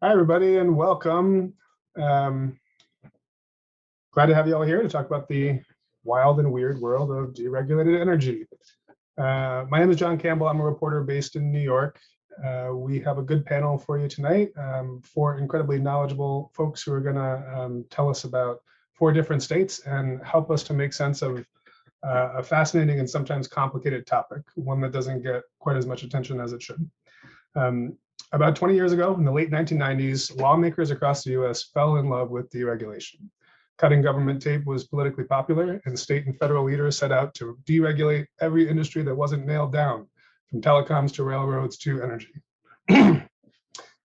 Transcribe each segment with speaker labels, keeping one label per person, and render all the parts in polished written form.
Speaker 1: Hi, everybody, and welcome. Um, Glad to have you all here to talk about the wild and weird world of deregulated energy. My name is John Campbell. I'm a reporter based in New York. We have a good panel for you tonight, four incredibly knowledgeable folks who are going to tell us about four different states and help us to make sense of a fascinating and sometimes complicated topic, one that doesn't get quite as much attention as it should. About 20 years ago, in the late 1990s, lawmakers across the US fell in love with deregulation. Cutting government tape was politically popular, and state and federal leaders set out to deregulate every industry that wasn't nailed down, from telecoms to railroads to energy. In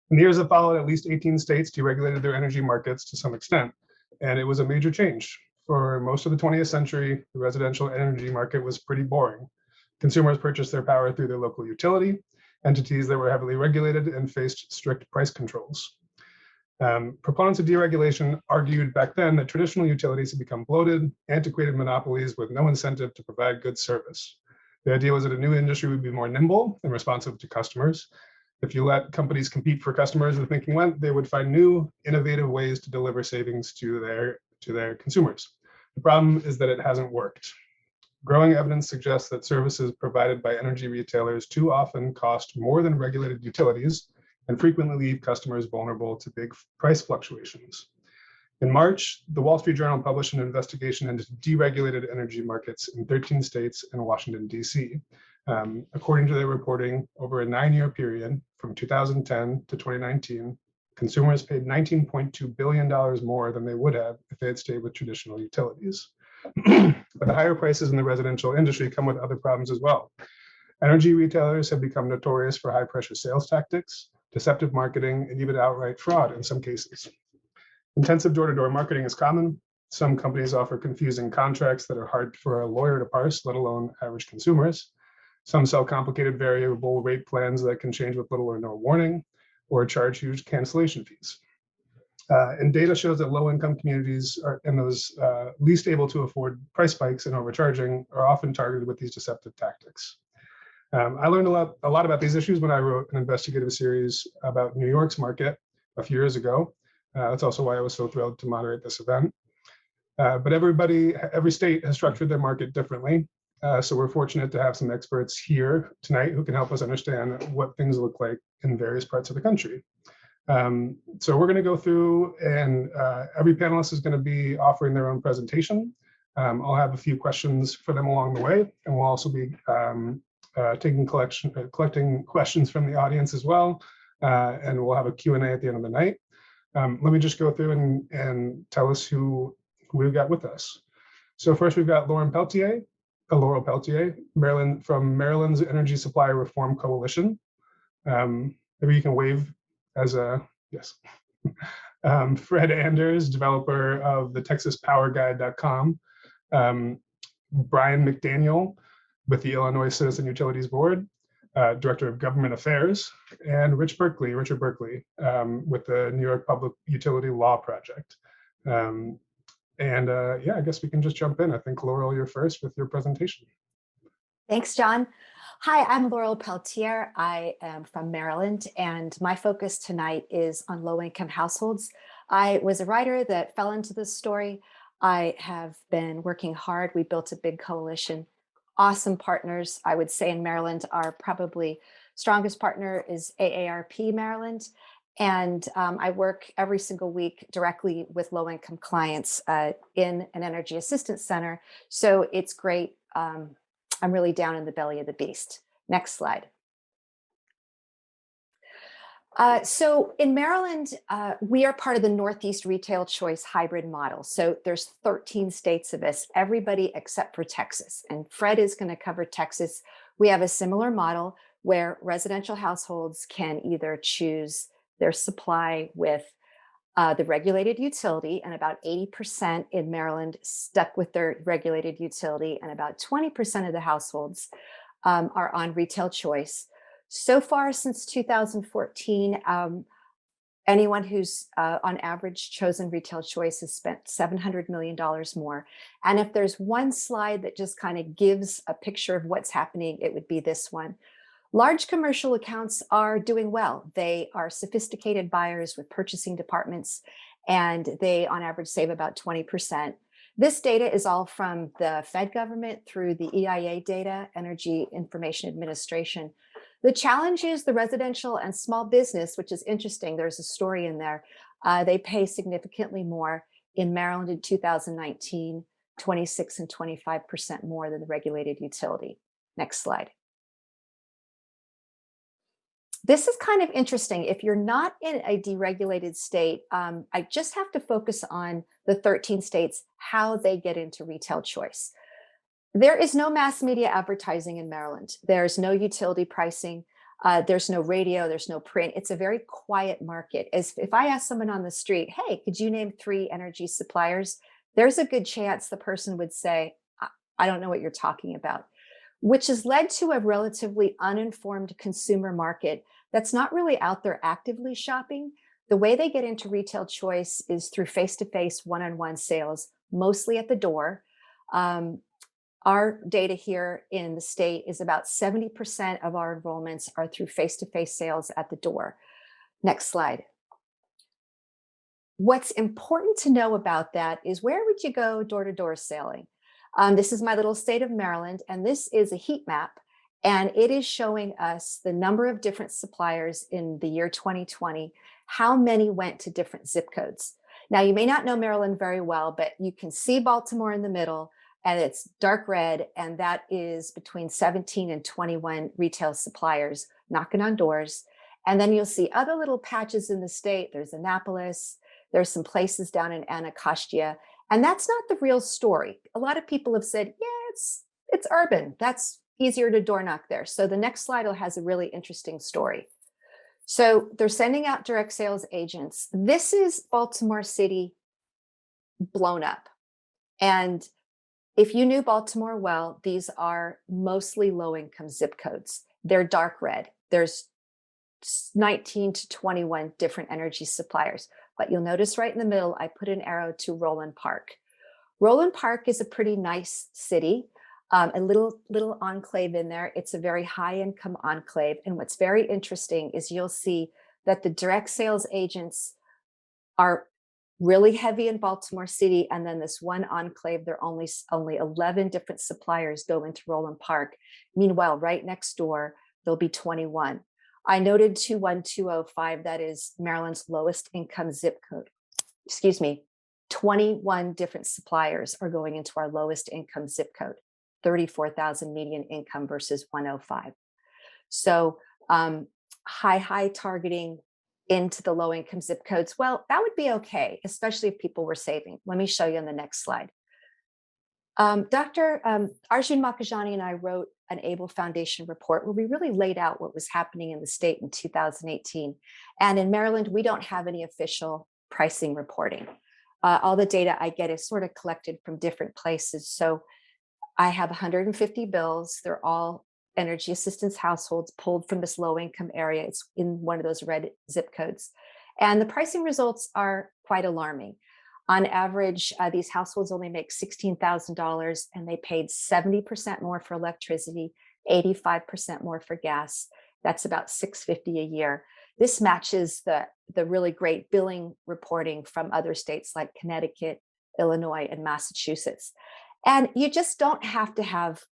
Speaker 1: the years that followed, at least 18 states deregulated their energy markets to some extent, and it was a major change. For most of the 20th century, the residential energy market was pretty boring. Consumers purchased their power through their local utility, entities that were heavily regulated and faced strict price controls. Proponents of deregulation argued back then that traditional utilities had become bloated, antiquated monopolies with no incentive to provide good service. The idea was that a new industry would be more nimble and responsive to customers. If you let companies compete for customers, the thinking went, they would find new, innovative ways to deliver savings to their consumers. The problem is that it hasn't worked. Growing evidence suggests that services provided by energy retailers too often cost more than regulated utilities and frequently leave customers vulnerable to big price fluctuations. In March, the Wall Street Journal published an investigation into deregulated energy markets in 13 states and Washington, D.C. According to their reporting, over a 9-year period from 2010 to 2019, consumers paid $19.2 billion more than they would have if they had stayed with traditional utilities. But the higher prices in the residential industry come with other problems as well. Energy retailers have become notorious for high pressure sales tactics, deceptive marketing, and even outright fraud in some cases. Intensive door-to-door marketing is common. Some companies offer confusing contracts that are hard for a lawyer to parse, let alone average consumers. Some sell complicated variable rate plans that can change with little or no warning, or charge huge cancellation fees. And data shows that low-income communities and those least able to afford price spikes and overcharging are often targeted with these deceptive tactics. I learned a lot about these issues when I wrote an investigative series about New York's market a few years ago. That's also why I was so thrilled to moderate this event. But every state has structured their market differently. So we're fortunate to have some experts here tonight who can help us understand what things look like in various parts of the country. So we're going to go through, and every panelist is going to be offering their own presentation. I'll have a few questions for them along the way, and we'll also be collecting questions from the audience as well, and we'll have a Q&A at the end of the night. Let me just go through and tell us who we've got with us. So first, we've got Laurel Peltier, from Maryland's Energy Supply Reform Coalition. Maybe you can wave as a yes. Fred Anders, developer of the TexasPowerGuide.com. Brian McDaniel with the Illinois Citizen Utilities Board, Director of Government Affairs, and Richard Berkeley, with the New York Public Utility Law Project. Yeah, I guess we can just jump in. I think, Laurel, you're first with your presentation.
Speaker 2: Thanks, John. Hi, I'm Laurel Peltier. I am from Maryland, and my focus tonight is on low-income households. I was a writer that fell into this story. I have been working hard. We built a big coalition. Awesome partners. I would say in Maryland, our probably strongest partner is AARP Maryland. And I work every single week directly with low-income clients in an energy assistance center. So it's great. I'm really down in the belly of the beast. Next slide. So in Maryland, we are part of the Northeast Retail Choice hybrid model. So there's 13 states of us, everybody except for Texas. And Fred is going to cover Texas. We have a similar model where residential households can either choose their supply with the regulated utility, and about 80% in Maryland stuck with their regulated utility, and about 20% of the households are on retail choice. So far since 2014, anyone who's on average chosen retail choice has spent $700 million more. And if there's one slide that just kind of gives a picture of what's happening, it would be this one. Large commercial accounts are doing well. They are sophisticated buyers with purchasing departments, and they on average save about 20%. This data is all from the Fed government through the EIA data, Energy Information Administration. The challenge is the residential and small business, which is interesting. There's a story in there. They pay significantly more in Maryland in 2019, 26 and 25% more than the regulated utility. Next slide. This is kind of interesting. If you're not in a deregulated state, I just have to focus on the 13 states, how they get into retail choice. There is no mass media advertising in Maryland. There's no utility pricing. There's no radio. There's no print. It's a very quiet market. As if I ask someone on the street, hey, could you name 3 energy suppliers? There's a good chance the person would say, I don't know what you're talking about, which has led to a relatively uninformed consumer market that's not really out there actively shopping. The way they get into retail choice is through face-to-face, one-on-one sales, mostly at the door. Our data here in the state is about 70% of our enrollments are through face-to-face sales at the door. Next slide. What's important to know about that is, where would you go door-to-door selling? This is my little state of Maryland, and this is a heat map, and it is showing us the number of different suppliers in the year 2020, how many went to different zip codes. Now, you may not know Maryland very well, but you can see Baltimore in the middle, and it's dark red, and that is between 17 and 21 retail suppliers knocking on doors. And then you'll see other little patches in the state. There's Annapolis, there's some places down in Anacostia, and that's not the real story. A lot of people have said, yeah, it's urban. That's easier to door knock there. So the next slide has a really interesting story. So they're sending out direct sales agents. This is Baltimore City blown up. And if you knew Baltimore well, these are mostly low-income zip codes. They're dark red. There's 19 to 21 different energy suppliers. But you'll notice right in the middle, I put an arrow to Roland Park. Roland Park is a pretty nice city, a little enclave in there. It's a very high income enclave. And what's very interesting is you'll see that the direct sales agents are really heavy in Baltimore City. And then this one enclave, there are only 11 different suppliers go into Roland Park. Meanwhile, right next door, there'll be 21. I noted 21205, that is Maryland's lowest income zip code. Excuse me, 21 different suppliers are going into our lowest income zip code, 34,000 median income versus 105. So high targeting into the low income zip codes. Well, that would be okay, especially if people were saving. Let me show you on the next slide. Dr. Arjun Makajani and I wrote an ABLE Foundation report where we really laid out what was happening in the state in 2018. And in Maryland, we don't have any official pricing reporting. All the data I get is sort of collected from different places. So I have 150 bills. They're all energy assistance households pulled from this low income area. It's in one of those red zip codes. And the pricing results are quite alarming. On average, these households only make $16,000, and they paid 70% more for electricity, 85% more for gas. That's about $650 a year. This matches the really great billing reporting from other states like Connecticut, Illinois, and Massachusetts. And you just don't have to have,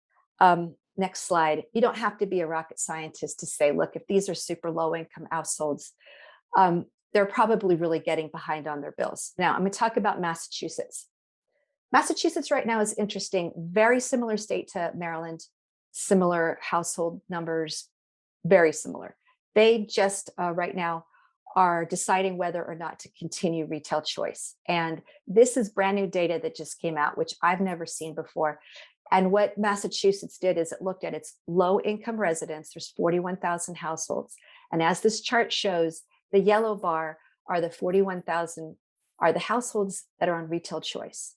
Speaker 2: next slide, you don't have to be a rocket scientist to say, look, if these are super low income households, they're probably really getting behind on their bills. Now, I'm going to talk about Massachusetts. Massachusetts right now is interesting. Very similar state to Maryland, similar household numbers, very similar. They just right now are deciding whether or not to continue retail choice. And this is brand new data that just came out, which I've never seen before. And what Massachusetts did is it looked at its low income residents. There's 41,000 households. And as this chart shows, the yellow bar are the 41,000 are the households that are on retail choice.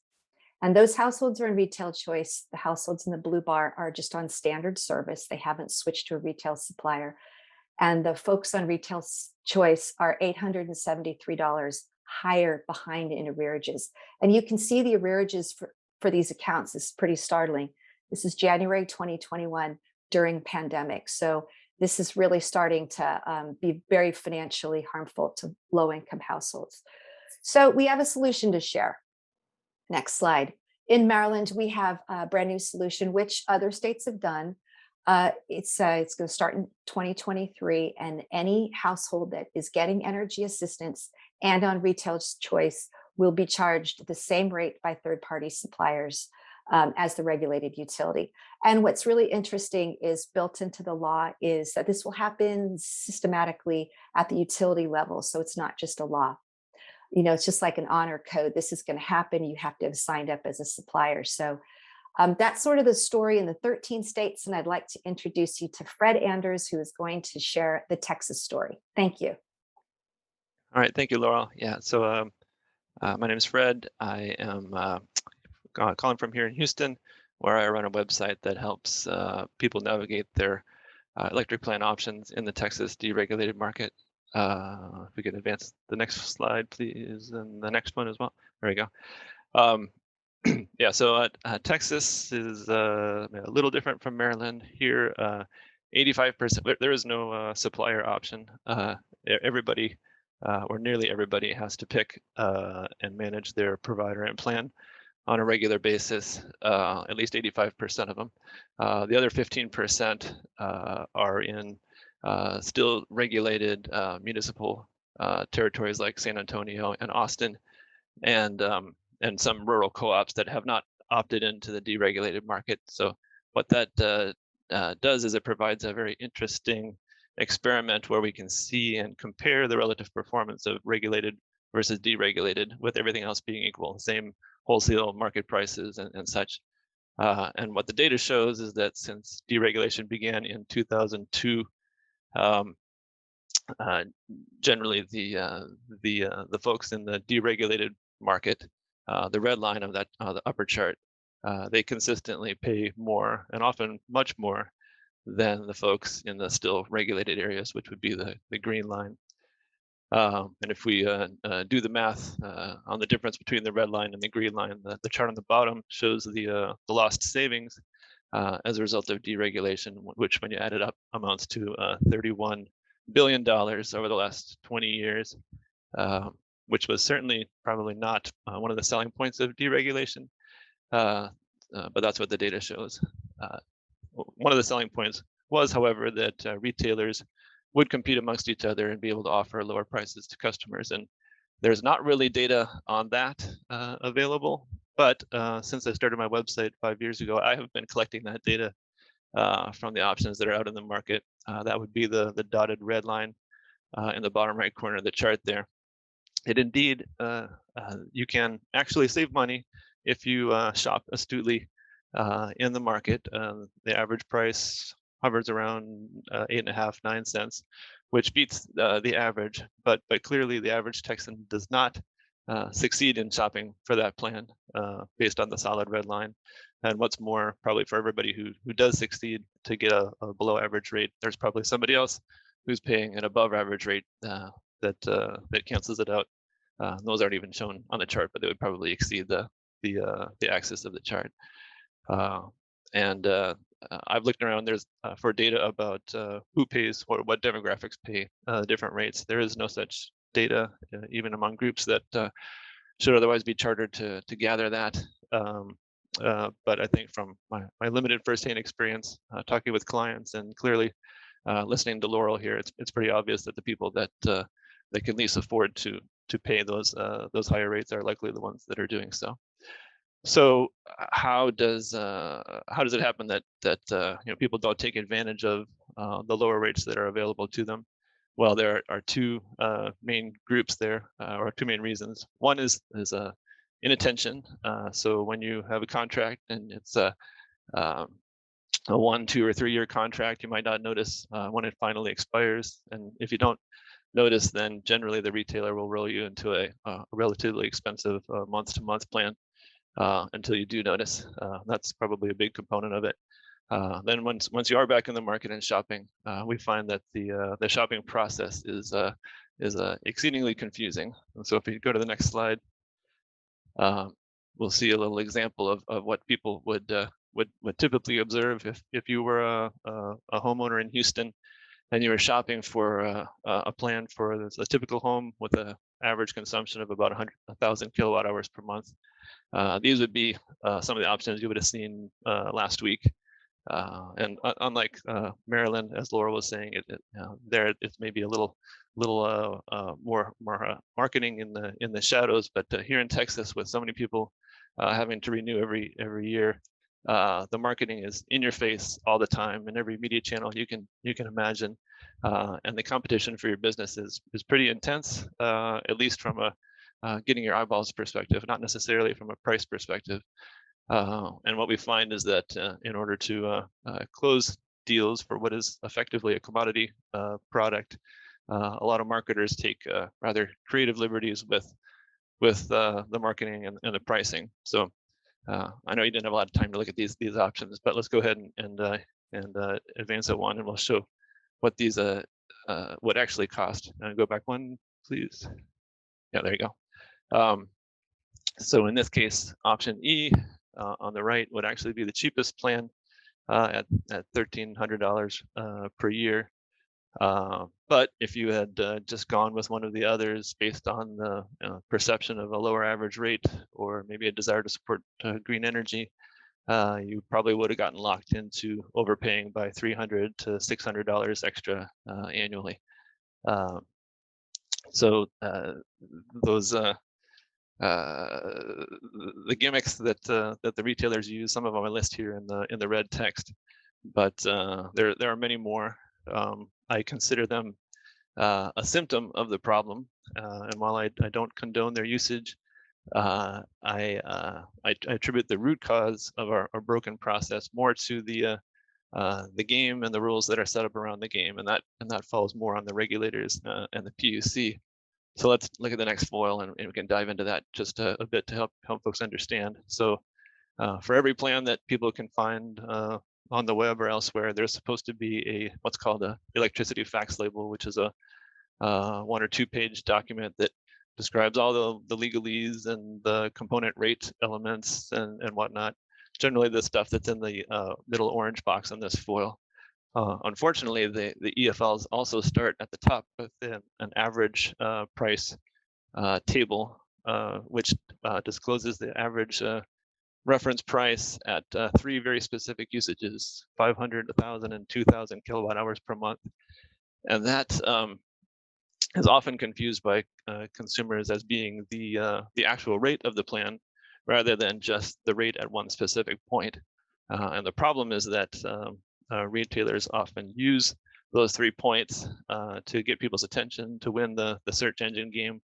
Speaker 2: And those households are in retail choice. The households in the blue bar are just on standard service. They haven't switched to a retail supplier. And the folks on retail choice are $873 higher behind in arrearages. And you can see the arrearages for these accounts is pretty startling. This is January 2021 during pandemic. So this is really starting to be very financially harmful to low-income households. So we have a solution to share. Next slide. In Maryland, we have a brand new solution, which other states have done. It's going to start in 2023, and any household that is getting energy assistance and on retail choice will be charged the same rate by third-party suppliers as the regulated utility. And what's really interesting is built into the law is that this will happen systematically at the utility level. So it's not just a law. It's just like an honor code. This is going to happen. You have to have signed up as a supplier. So that's sort of the story in the 13 states. And I'd like to introduce you to Fred Anders, who is going to share the Texas story. Thank you.
Speaker 3: All right. Thank you, Laurel. Yeah. So my name is Fred. I am calling from here in Houston, where I run a website that helps people navigate their electric plant options in the Texas deregulated market. If we could advance the next slide, please, and the next one as well. There we go. Yeah, so Texas is a little different from Maryland. Here, 85%, there is no supplier option. Everybody, or nearly everybody, has to pick and manage their provider and plan on a regular basis, at least 85% of them. The other 15% are in still regulated municipal territories like San Antonio and Austin, and some rural co-ops that have not opted into the deregulated market. So what that does is it provides a very interesting experiment where we can see and compare the relative performance of regulated versus deregulated, with everything else being equal, same wholesale market prices and such. And what the data shows is that since deregulation began in 2002, generally the folks in the deregulated market, the red line of that the upper chart, they consistently pay more, and often much more, than the folks in the still regulated areas, which would be the green line. And if we do the math on the difference between the red line and the green line, the chart on the bottom shows the lost savings as a result of deregulation, which, when you add it up, amounts to $31 billion over the last 20 years, which was certainly probably not one of the selling points of deregulation, but that's what the data shows. One of the selling points was, however, that retailers would compete amongst each other and be able to offer lower prices to customers. And there's not really data on that available, but since I started my website 5 years ago, I have been collecting that data from the options that are out in the market. That would be the dotted red line in the bottom right corner of the chart there. And indeed, you can actually save money if you shop astutely in the market. The average price hovers around 8.5, 9 cents, which beats the average, but clearly the average Texan does not succeed in shopping for that plan based on the solid red line. And what's more, probably for everybody who does succeed to get a below average rate, there's probably somebody else who's paying an above average rate that cancels it out. Those aren't even shown on the chart, but they would probably exceed the axis of the chart. I've looked around. There's for data about who pays or what demographics pay different rates. There is no such data, even among groups that should otherwise be chartered to gather that. But I think from my limited firsthand experience talking with clients, and clearly listening to Laurel here, it's pretty obvious that the people that can least afford to pay those higher rates are likely the ones that are doing so. So how does it happen that people don't take advantage of the lower rates that are available to them? Well, there are two main groups there, or two main reasons. One is inattention. So when you have a contract and it's a 1, 2, or 3 year contract, you might not notice when it finally expires. And if you don't notice, then generally the retailer will roll you into a relatively expensive month-to-month plan until you do notice. That's probably a big component of it. Then once you are back in the market and shopping, we find that the shopping process is exceedingly confusing. And so if you go to the next slide, we'll see a little example of what people would typically observe if you were a homeowner in Houston. and you were shopping for a plan for a typical home with an average consumption of about 1,000 kilowatt hours per month, these would be some of the options you would have seen last week. And unlike Maryland, as Laurel was saying, there it's maybe a little more marketing in the shadows. But here in Texas, with so many people having to renew every year, the marketing is in your face all the time in every media channel you can imagine, and the competition for your business is pretty intense, at least from a getting your eyeballs perspective, not necessarily from a price perspective. And what we find is that in order to close deals for what is effectively a commodity product, a lot of marketers take rather creative liberties with the marketing and the pricing. So I know you didn't have a lot of time to look at these options, but let's go ahead and advance at one, and we'll show what these would actually cost. And go back one, please. Yeah, there you go. So in this case, option E on the right would actually be the cheapest plan at $1,300 per year. But if you had just gone with one of the others based on the perception of a lower average rate, or maybe a desire to support green energy, you probably would have gotten locked into overpaying by $300 to $600 extra annually. So those the gimmicks that the retailers use, some of them I list here in the red text, but there are many more. I consider them a symptom of the problem, and while I don't condone their usage, I attribute the root cause of our broken process more to the game and the rules that are set up around the game, and that falls more on the regulators and the PUC. So let's look at the next foil, and we can dive into that just a bit to help folks understand. So for every plan that people can find on the web or elsewhere, there's supposed to be what's called a electricity facts label, which is a 1 or 2 page document that describes all the legalese and the component rate elements and whatnot. Generally the stuff that's in the middle orange box on this foil. Unfortunately, the EFLs also start at the top with an average price table, which discloses the average reference price at 3 very specific usages: 500, 1,000, and 2,000 kilowatt hours per month. And that is often confused by consumers as being the actual rate of the plan, rather than just the rate at one specific point. And the problem is that retailers often use those 3 points to get people's attention, to win the search engine game,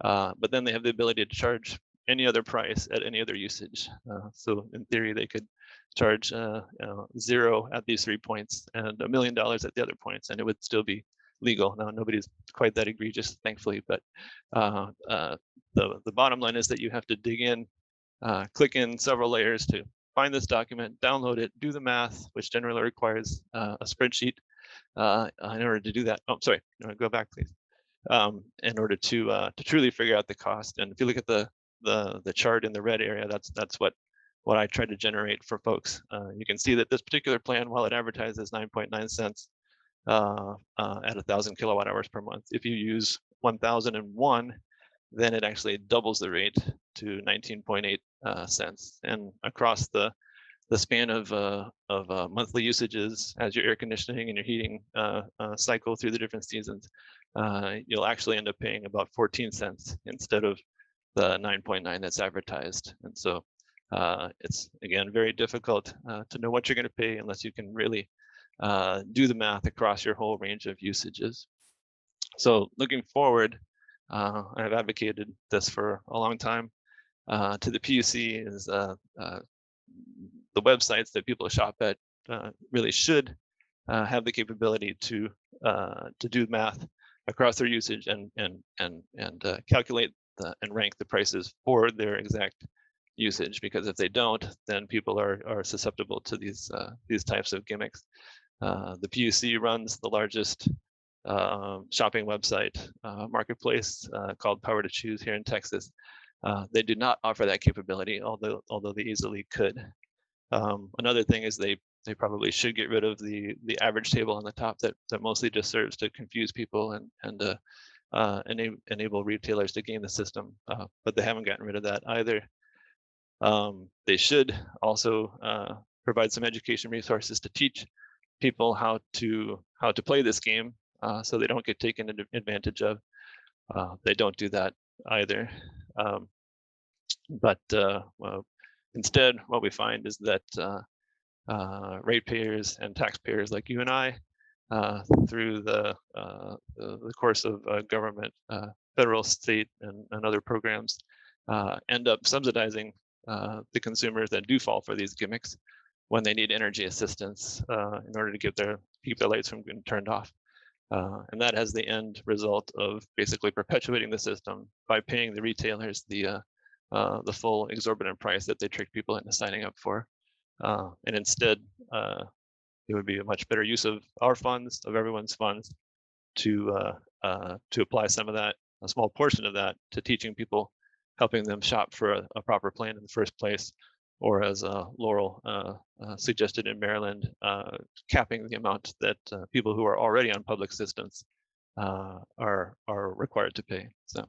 Speaker 3: but then they have the ability to charge any other price at any other usage. So in theory, they could charge 0 at these 3 points and $1 million at the other points, and it would still be legal. Now, nobody's quite that egregious, thankfully, but the bottom line is that you have to dig in, click in several layers to find this document, download it, do the math, which generally requires a spreadsheet in order to do that. Oh, sorry, go back, please. In order to truly figure out the cost. And if you look at the chart in the red area, that's what I try to generate for folks. You can see that this particular plan, while it advertises 9.9 cents at 1,000 kilowatt hours per month, if you use 1,001, then it actually doubles the rate to 19.8 cents. And across the span of monthly usages, as your air conditioning and your heating cycle through the different seasons, you'll actually end up paying about 14 cents instead of the 9.9 that's advertised. And so it's, again, very difficult to know what you're going to pay unless you can really do the math across your whole range of usages. So looking forward, I've advocated this for a long time. To the PUC is the websites that people shop at really should have the capability to do math across their usage and calculate and rank the prices for their exact usage. Because if they don't, then people are susceptible to these types of gimmicks. The PUC runs the largest shopping website marketplace called Power to Choose here in Texas. They do not offer that capability, although they easily could. Another thing is they they probably should get rid of the average table on the top that mostly just serves to confuse people and enable retailers to game the system, but they haven't gotten rid of that either. They should also provide some education resources to teach people how to play this game, so they don't get taken advantage of. They don't do that either. But well, instead, what we find is that ratepayers and taxpayers like you and I, through the course of government, federal, state, and other programs, end up subsidizing the consumers that do fall for these gimmicks when they need energy assistance in order to keep their lights from getting turned off. And that has the end result of basically perpetuating the system by paying the retailers the full exorbitant price that they tricked people into signing up for. And instead, it would be a much better use of our funds, of everyone's funds, to apply some of that, a small portion of that, to teaching people, helping them shop for a proper plan in the first place, or as Laurel suggested in Maryland, capping the amount that people who are already on public assistance are required to pay. So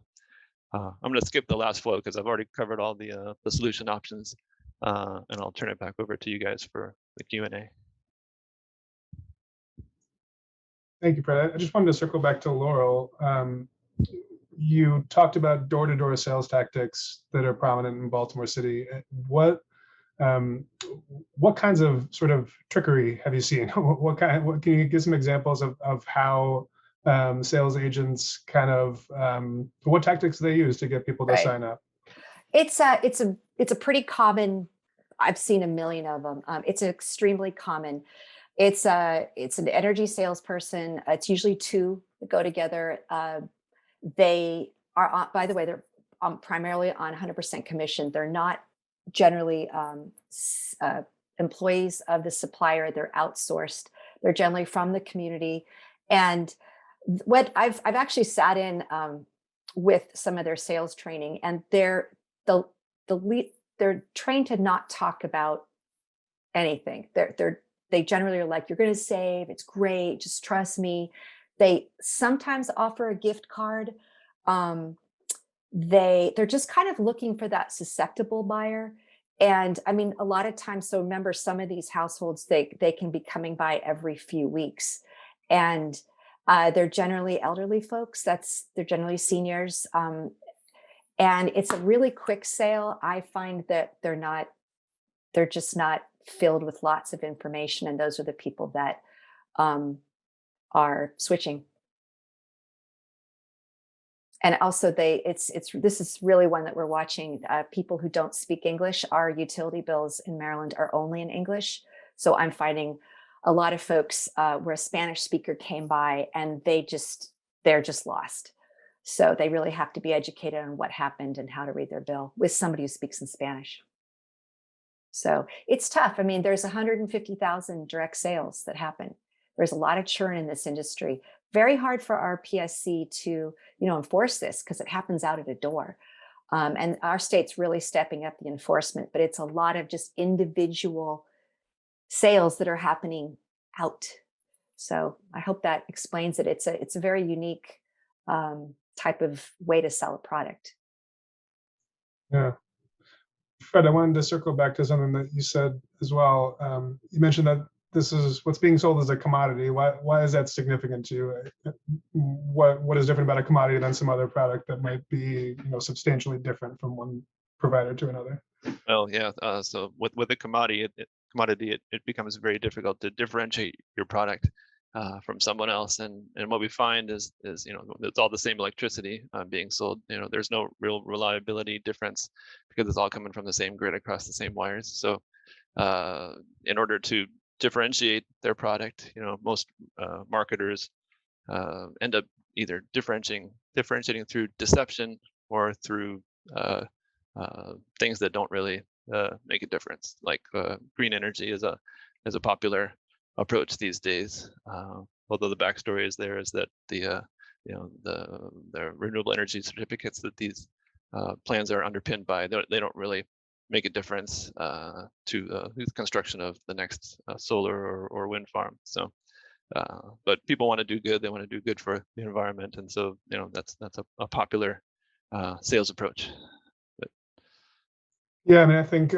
Speaker 3: I'm going to skip the last flow because I've already covered all the solution options, and I'll turn it back over to you guys for the Q&A.
Speaker 1: Thank you, Fred. I just wanted to circle back to Laurel. You talked about door-to-door sales tactics that are prominent in Baltimore City. What kinds of sort of trickery have you seen? What can you give some examples of how sales agents kind of what tactics they use to get people to sign up?
Speaker 2: It's a pretty common. I've seen a million of them. It's extremely common. It's an energy salesperson. It's usually two that go together. They are, by the way, they're primarily on 100% commission. They're not generally employees of the supplier. They're outsourced. They're generally from the community. And what I've actually sat in with some of their sales training, and they're trained to not talk about anything. They generally are like, you're going to save. It's great. Just trust me. They sometimes offer a gift card. They're just kind of looking for that susceptible buyer. And I mean, a lot of times, so remember, some of these households, they can be coming by every few weeks. And they're generally elderly folks. They're generally seniors. And it's a really quick sale. I find that they're just not filled with lots of information. And those are the people that are switching. And also this is really one that we're watching. People who don't speak English, our utility bills in Maryland are only in English. So I'm finding a lot of folks where a Spanish speaker came by and they're just lost. So they really have to be educated on what happened and how to read their bill with somebody who speaks in Spanish. So it's tough. I mean, there's 150,000 direct sales that happen. There's a lot of churn in this industry. Very hard for our PSC to, enforce this because it happens out at a door. And our state's really stepping up the enforcement, but it's a lot of just individual sales that are happening out. So I hope that explains it. It's a very unique type of way to sell a product.
Speaker 1: Yeah. Fred, I wanted to circle back to something that you said as well. You mentioned that this is what's being sold as a commodity. Why is that significant to you? What is different about a commodity than some other product that might be, substantially different from one provider to another?
Speaker 3: Well, yeah. So with a commodity, it becomes very difficult to differentiate your product from someone else. And what we find is it's all the same electricity being sold. There's no real reliability difference because it's all coming from the same grid across the same wires. So in order to differentiate their product, most marketers end up either differentiating through deception or through things that don't really make a difference. Like green energy is a popular approach these days. Although the backstory is that the renewable energy certificates that these plans are underpinned by, they don't really make a difference to the construction of the next solar or wind farm. So, but people want to do good. They want to do good for the environment, and so that's a popular sales approach.
Speaker 1: Yeah, I mean, I think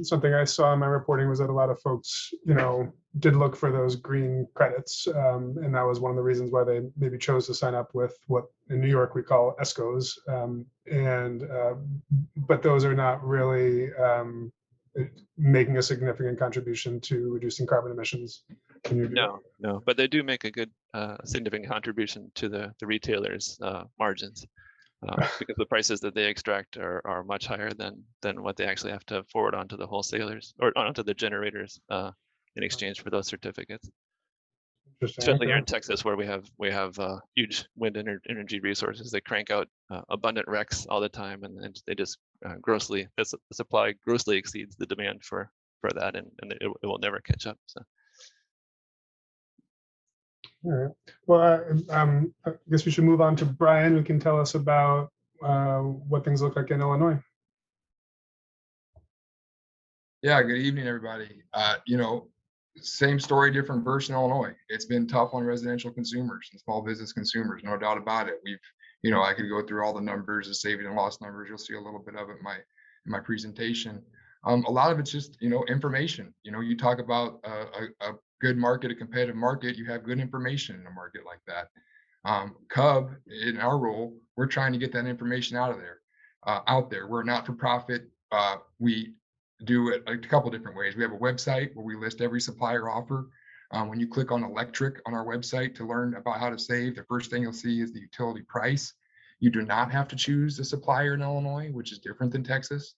Speaker 1: something I saw in my reporting was that a lot of folks, did look for those green credits, and that was one of the reasons why they maybe chose to sign up with what in New York we call ESCOs, but those are not really making a significant contribution to reducing carbon emissions.
Speaker 3: No, but they do make a good significant contribution to the retailers' margins. Because the prices that they extract are much higher than what they actually have to forward onto the wholesalers or onto the generators in exchange for those certificates. Especially here in Texas, where we have huge wind energy resources. They crank out abundant RECs all the time, and they just the supply grossly exceeds the demand for that, and it will never catch up. So.
Speaker 1: All right. Well, I guess we should move on to Brian, who can tell us about what things look like in Illinois.
Speaker 4: Yeah, good evening, everybody. Same story, different verse in Illinois. It's been tough on residential consumers and small business consumers, no doubt about it. I could go through all the numbers, the saving and loss numbers. You'll see a little bit of it in my presentation. A lot of it's just, information. You talk about a good market, a competitive market, you have good information in a market like that. Cub, in our role, we're trying to get that information out there. We're not for profit. We do it a couple different ways. We have a website where we list every supplier offer. When you click on electric on our website to learn about how to save, the first thing you'll see is the utility price. You do not have to choose a supplier in Illinois, which is different than Texas.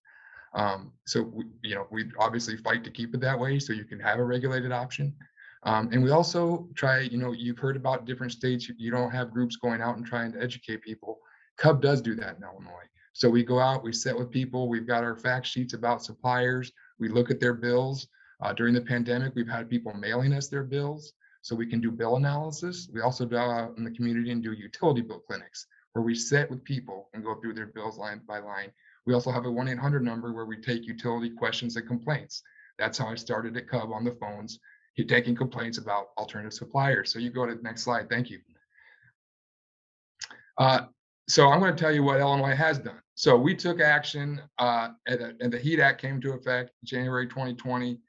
Speaker 4: So we obviously fight to keep it that way so you can have a regulated option. And we also try, you've heard about different states, you don't have groups going out and trying to educate people. Cub does do that in Illinois. So we go out, we sit with people, we've got our fact sheets about suppliers, we look at their bills. During the pandemic, we've had people mailing us their bills so we can do bill analysis. We also go out in the community and do utility bill clinics where we sit with people and go through their bills line by line. We also have a 1-800 number where we take utility questions and complaints. That's how I started at Cub, on the phones, taking complaints about alternative suppliers. So you go to the next slide. Thank you. So I'm going to tell you what Illinois has done. So we took action and the HEAT Act came into effect January 2020.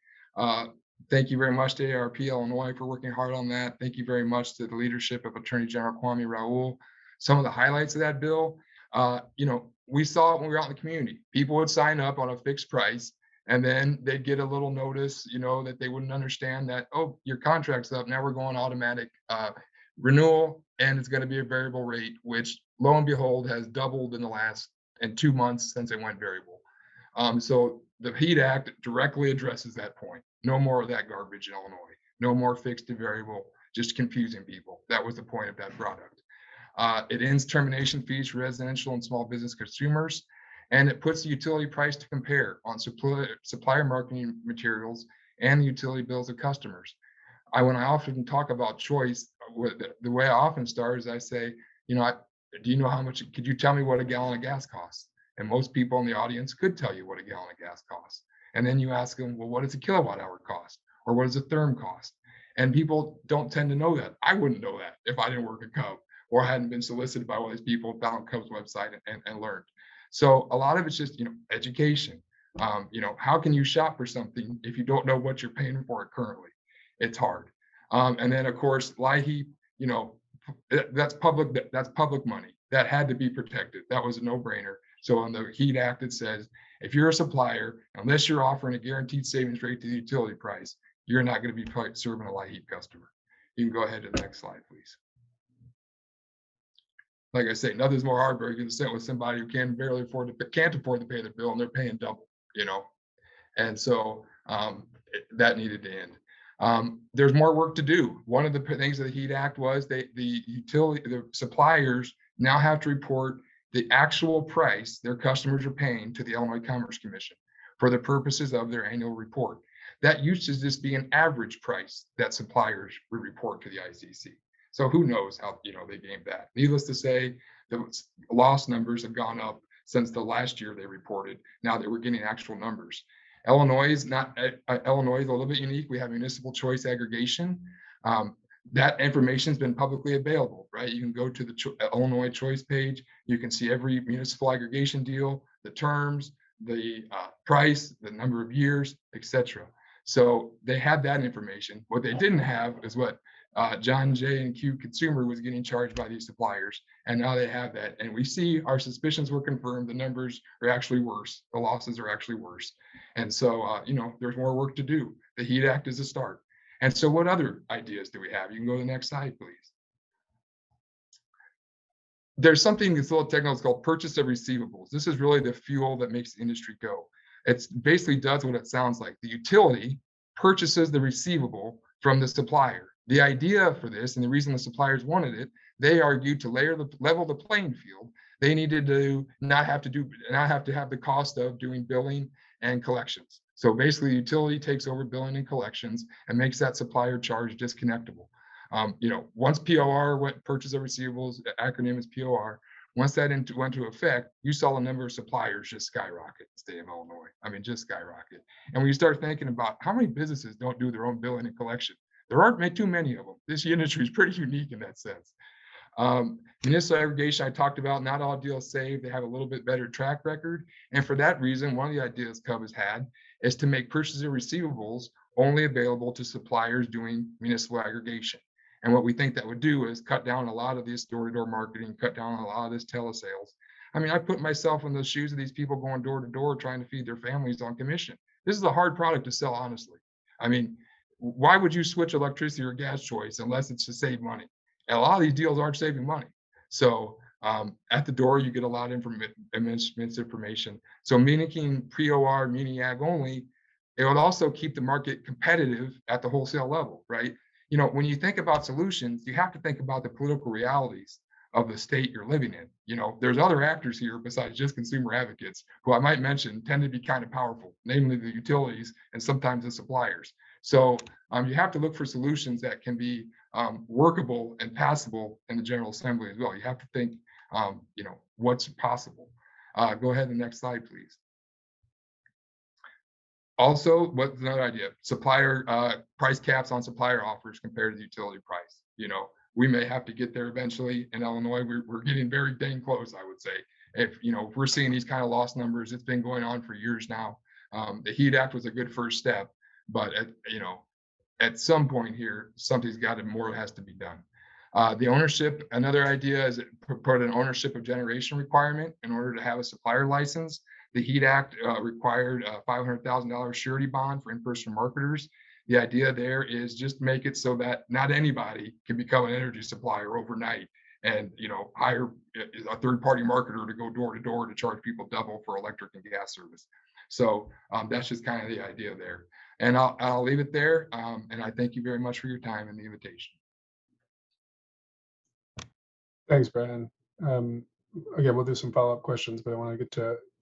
Speaker 4: Thank you very much to ARP Illinois for working hard on that. Thank you very much to the leadership of Attorney General Kwame Raoul. Some of the highlights of that bill, we saw it when we were out in the community. People would sign up on a fixed price, and then they'd get a little notice, that they wouldn't understand that, oh, your contract's up, now we're going automatic renewal, and it's going to be a variable rate, which lo and behold has doubled in 2 months since it went variable. So the HEAT Act directly addresses that point. No more of that garbage in Illinois. No more fixed to variable, just confusing people. That was the point of that product. It ends termination fees for residential and small business consumers, and it puts the utility price to compare on supplier marketing materials and the utility bills of customers. When I often talk about choice, the way I often start is I say, do you know how much, could you tell me what a gallon of gas costs? And most people in the audience could tell you what a gallon of gas costs. And then you ask them, well, what does a kilowatt hour cost? Or what does a therm cost? And people don't tend to know that. I wouldn't know that if I didn't work at Cub or hadn't been solicited by all these people, found Cub's website and learned. So a lot of it's just, education. How can you shop for something if you don't know what you're paying for it currently? It's hard. And then of course, Liheap, that's public money that had to be protected. That was a no-brainer. So on the HEAT Act, it says, if you're a supplier, unless you're offering a guaranteed savings rate to the utility price, you're not going to be serving a Liheap customer. You can go ahead to the next slide, please. Like I say, nothing's more heartbreaking than sitting with somebody who can't afford to pay the bill, and they're paying double, And so that needed to end. There's more work to do. One of the things of the HEAT Act was the suppliers now have to report the actual price their customers are paying to the Illinois Commerce Commission for the purposes of their annual report. That used to just be an average price that suppliers would report to the ICC. So who knows how they gained that. Needless to say, the loss numbers have gone up since the last year they reported, now that we're getting actual numbers. Illinois is not, Illinois is a little bit unique. We have municipal choice aggregation. That information has been publicly available, right? You can go to the Illinois choice page. You can see every municipal aggregation deal, the terms, the price, the number of years, etc. So they had that information. What they didn't have is what John J. and Q Consumer was getting charged by these suppliers. And now they have that. And we see our suspicions were confirmed. The numbers are actually worse. The losses are actually worse. And so, you know, there's more work to do. The HEAT Act is a start. And so what other ideas do we have? You can go to the next slide, please. There's something that's a little technical, it's called purchase of receivables. This is really the fuel that makes the industry go. It basically does what it sounds like. The utility purchases the receivable from the supplier. The idea for this, and the reason the suppliers wanted it, they argued to level the playing field. They needed to not have to have the cost of doing billing and collections. So basically, the utility takes over billing and collections and makes that supplier charge disconnectable. You know, once POR purchase of receivables, the acronym is POR. Once that went into effect, you saw the number of suppliers just skyrocket in the state of Illinois. I mean, just skyrocket. And when you start thinking about how many businesses don't do their own billing and collection, there aren't too many of them. This industry is pretty unique in that sense. Municipal aggregation, I talked about, not all deals saved. They have a little bit better track record. And for that reason, one of the ideas Cub has had is to make purchases of receivables only available to suppliers doing municipal aggregation. And what we think that would do is cut down a lot of this door-to-door marketing, cut down a lot of this telesales. I mean, I put myself in the shoes of these people going door to door trying to feed their families on commission. This is a hard product to sell, honestly. I mean, why would you switch electricity or gas choice unless it's to save money? And a lot of these deals aren't saving money. So at the door, you get a lot of information. So making POR, meaning ag only, it would also keep the market competitive at the wholesale level, right? You know, when you think about solutions, you have to think about the political realities of the state you're living in. You know, there's other actors here besides just consumer advocates, who I might mention tend to be kind of powerful, namely the utilities and sometimes the suppliers. So you have to look for solutions that can be workable and passable in the General Assembly as well. You have to think, you know, what's possible. Go ahead to the next slide, please. Also, what's another idea? Supplier price caps on supplier offers compared to the utility price. You know, we may have to get there eventually. In Illinois, we're getting very dang close, I would say. If we're seeing these kind of loss numbers, it's been going on for years now. The HEAT Act was a good first step, but at some point here, something's got to more has to be done. The ownership, another idea is put an ownership of generation requirement in order to have a supplier license. The HEAT Act required a $500,000 surety bond for in-person marketers. The idea there is just make it so that not anybody can become an energy supplier overnight and hire a third-party marketer to go door to door to charge people double for electric and gas service. So that's just kind of the idea there. And I'll leave it there. And I thank you very much for your time and the invitation.
Speaker 1: Thanks, Brandon. Again, we'll do some follow-up questions, but I want to get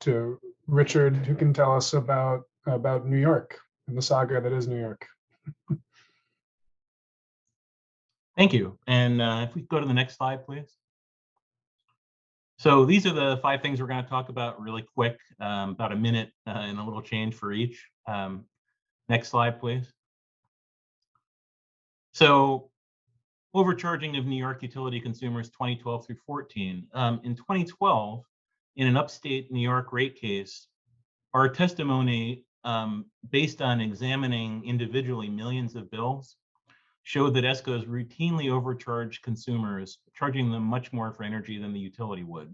Speaker 1: to Richard, who can tell us about New York and the saga that is New York.
Speaker 5: Thank you. And if we go to the next slide, please. So these are the 5 things we're going to talk about really quick, about a minute and a little change for each. Next slide, please. So overcharging of New York utility consumers 2012 through 14. In 2012, in an upstate New York rate case, our testimony, based on examining individually millions of bills, showed that ESCOs routinely overcharged consumers, charging them much more for energy than the utility would.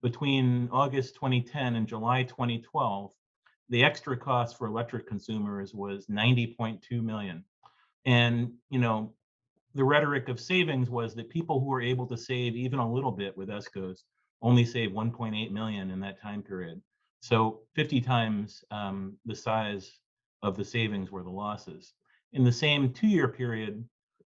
Speaker 5: Between August 2010 and July 2012, the extra cost for electric consumers was $90.2 million. And, the rhetoric of savings was that people who were able to save even a little bit with ESCOs only saved 1.8 million in that time period. So 50 times the size of the savings were the losses. In the same 2-year period,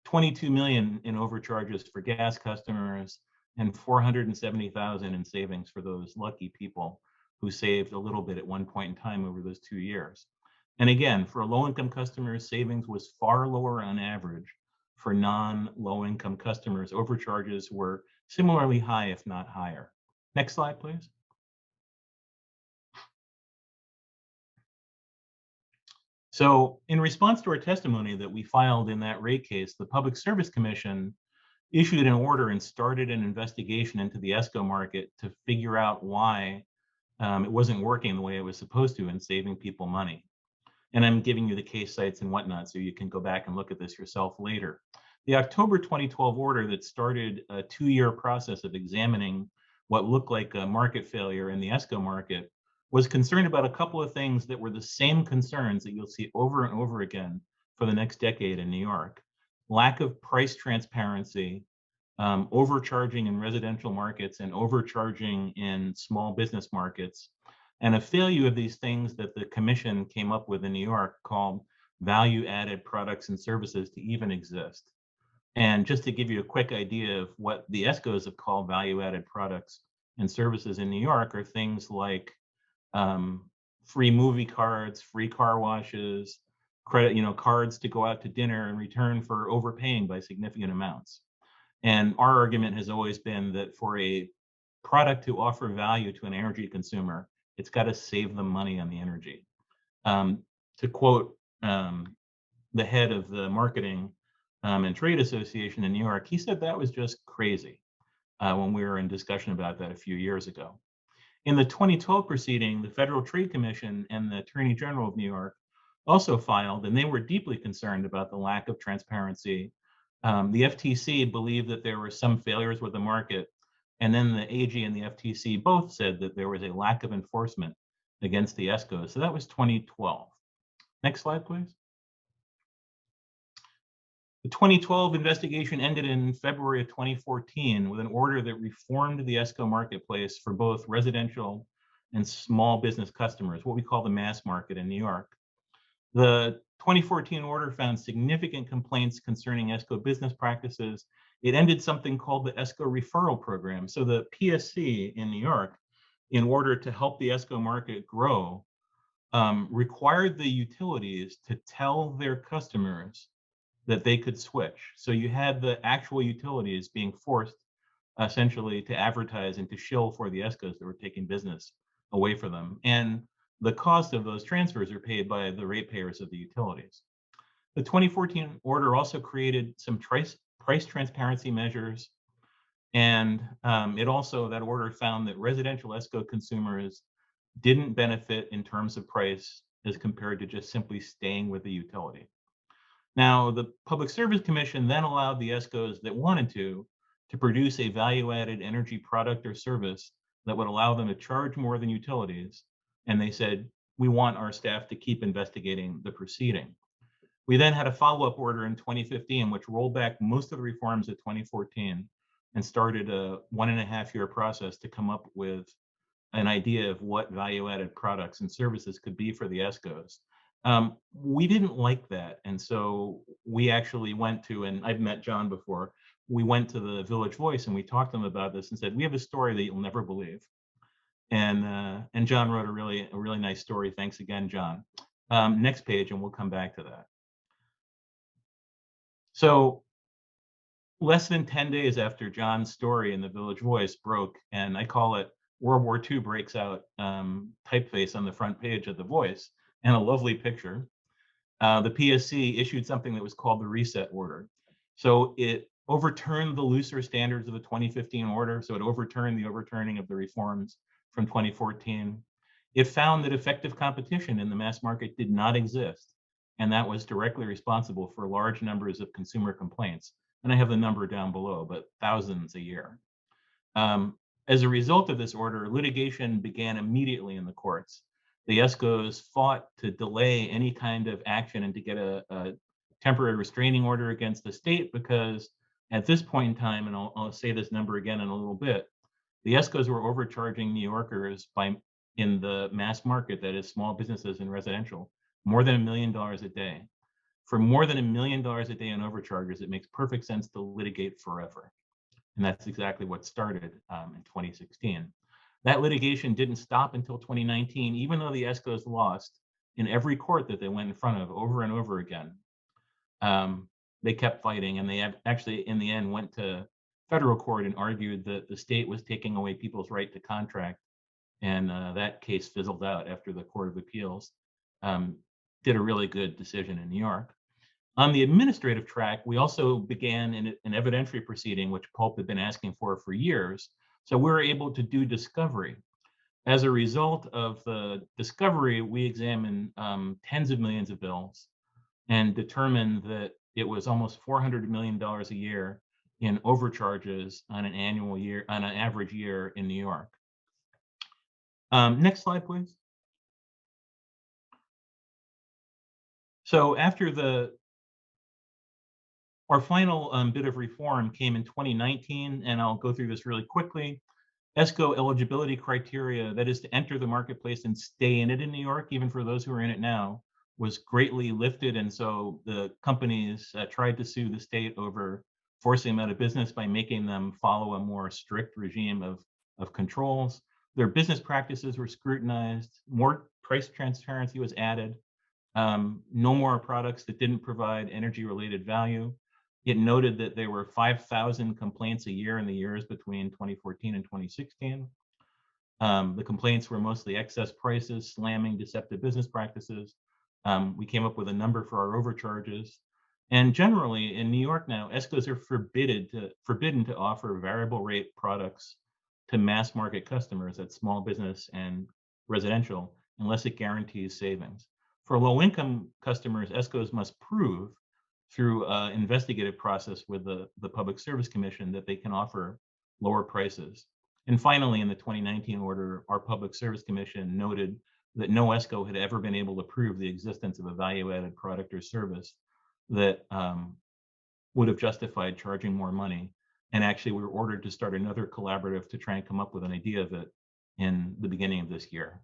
Speaker 5: 22 million in overcharges for gas customers and 470,000 in savings for those lucky people who saved a little bit at one point in time over those 2 years. And again, for low-income customers, savings was far lower on average. For non-low-income customers, overcharges were similarly high, if not higher. Next slide, please. So in response to our testimony that we filed in that rate case, the Public Service Commission issued an order and started an investigation into the ESCO market to figure out why it wasn't working the way it was supposed to and saving people money. And I'm giving you the case sites and whatnot, so you can go back and look at this yourself later. The October 2012 order that started a 2-year process of examining what looked like a market failure in the ESCO market was concerned about a couple of things that were the same concerns that you'll see over and over again for the next decade in New York. Lack of price transparency, overcharging in residential markets and overcharging in small business markets, and a failure of these things that the commission came up with in New York called value-added products and services to even exist. And just to give you a quick idea of what the ESCOs have called value-added products and services in New York are things like free movie cards, free car washes, credit, cards to go out to dinner in return for overpaying by significant amounts. And our argument has always been that for a product to offer value to an energy consumer, it's got to save them money on the energy. To quote the head of the Marketing and Trade Association in New York, he said that was just crazy when we were in discussion about that a few years ago. In the 2012 proceeding, the Federal Trade Commission and the Attorney General of New York also filed, and they were deeply concerned about the lack of transparency. The FTC believed that there were some failures with the market, and then the AG and the FTC both said that there was a lack of enforcement against the ESCOs. So that was 2012. Next slide, please. The 2012 investigation ended in February of 2014 with an order that reformed the ESCO marketplace for both residential and small business customers, what we call the mass market in New York. The 2014 order found significant complaints concerning ESCO business practices. It ended something called the ESCO referral program. So the PSC in New York, in order to help the ESCO market grow, required the utilities to tell their customers that they could switch. So you had the actual utilities being forced essentially to advertise and to shill for the ESCOs that were taking business away from them. And the cost of those transfers are paid by the ratepayers of the utilities. The 2014 order also created some price transparency measures. And that order found that residential ESCO consumers didn't benefit in terms of price as compared to just simply staying with the utility. Now, the Public Service Commission then allowed the ESCOs that wanted to produce a value-added energy product or service that would allow them to charge more than utilities. And they said, we want our staff to keep investigating the proceeding. We then had a follow-up order in 2015, which rolled back most of the reforms of 2014 and started a 1.5-year process to come up with an idea of what value-added products and services could be for the ESCOs. We didn't like that. And so we actually went to, and I've met John before, we went to the Village Voice and we talked to them about this and said, we have a story that you'll never believe. And John wrote a really nice story. Thanks again, John. Next page, and we'll come back to that. So less than 10 days after John's story in the Village Voice broke, and I call it World War II breaks out typeface on the front page of the Voice, and a lovely picture, the PSC issued something that was called the Reset Order. So it overturned the looser standards of the 2015 order. So it overturned the overturning of the reforms from 2014. It found that effective competition in the mass market did not exist. And that was directly responsible for large numbers of consumer complaints. And I have the number down below, but thousands a year. As a result of this order, litigation began immediately in the courts. The ESCOs fought to delay any kind of action and to get a temporary restraining order against the state, because at this point in time, and I'll say this number again in a little bit, the ESCOs were overcharging New Yorkers in the mass market, that is small businesses and residential, more than $1 million a day. For more than $1 million a day in overcharges, it makes perfect sense to litigate forever. And that's exactly what started in 2016. That litigation didn't stop until 2019, even though the ESCOs lost in every court that they went in front of over and over again. They kept fighting, and they actually, in the end, went to federal court and argued that the state was taking away people's right to contract. And that case fizzled out after the Court of Appeals did a really good decision in New York. On the administrative track, we also began an evidentiary proceeding, which Pulp had been asking for years. So we were able to do discovery. As a result of the discovery, we examined tens of millions of bills and determined that it was almost $400 million a year in overcharges on an average year in New York. Next slide, please. So after our final bit of reform came in 2019, and I'll go through this really quickly. ESCO eligibility criteria, that is to enter the marketplace and stay in it in New York, even for those who are in it now, was greatly lifted. And so the companies tried to sue the state over forcing them out of business by making them follow a more strict regime of controls. Their business practices were scrutinized, more price transparency was added, no more products that didn't provide energy-related value. It noted that there were 5,000 complaints a year in the years between 2014 and 2016. The complaints were mostly excess prices, slamming, deceptive business practices. We came up with a number for our overcharges. And generally, in New York now, ESCOs are forbidden to offer variable rate products to mass market customers, that's small business and residential, unless it guarantees savings. For low-income customers, ESCOs must prove through an investigative process with the Public Service Commission that they can offer lower prices. And finally, in the 2019 order, our Public Service Commission noted that no ESCO had ever been able to prove the existence of a value-added product or service that would have justified charging more money. And actually, we were ordered to start another collaborative to try and come up with an idea of it in the beginning of this year.